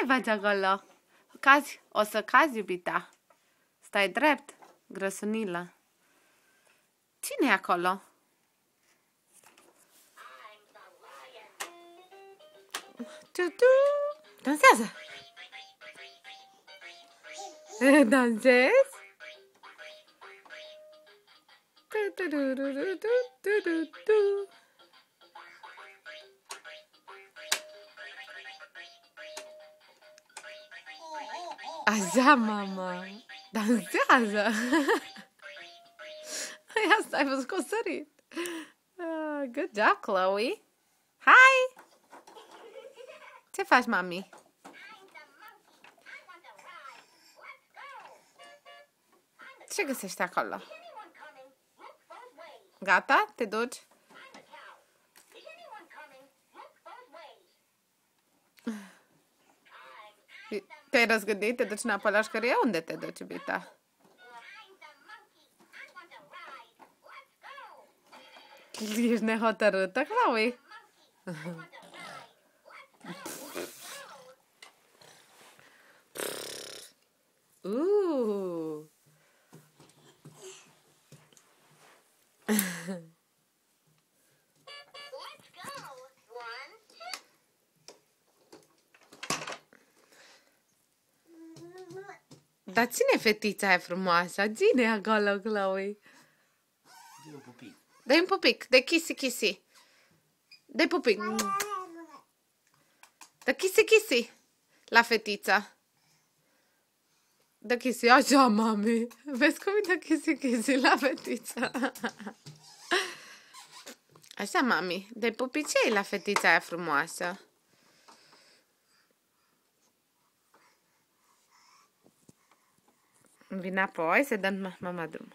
Ce faci acolo? Cazi? O să cazi, iubita. Stai drept, grăsunilă. Cine e acolo? Dansează! Dansezi? Așa, mama! Dansează! Asta ai văzut că o sărit. Good job, Chloe! Hai! Ce faci, mami? Ce găsești acolo? Gata? Te duci? Te-ai răzgândit? Te duci înapoi la șcărie? Unde te duci, iubita? Ești nehotărâtă, Chloe? Dar ține fetița aia frumoasă, ține acolo, Chloe. Dă-i un pupic. Dă-i un pupic, de kissy. Dă-i pupic. Dă kissy la fetița. Dă kissy, așa, mami. Vezi cum îi dă kissy la fetița? Așa, mami, dă-i pupicei la fetița aia frumoasă. Vine apoi să dăm mama drum.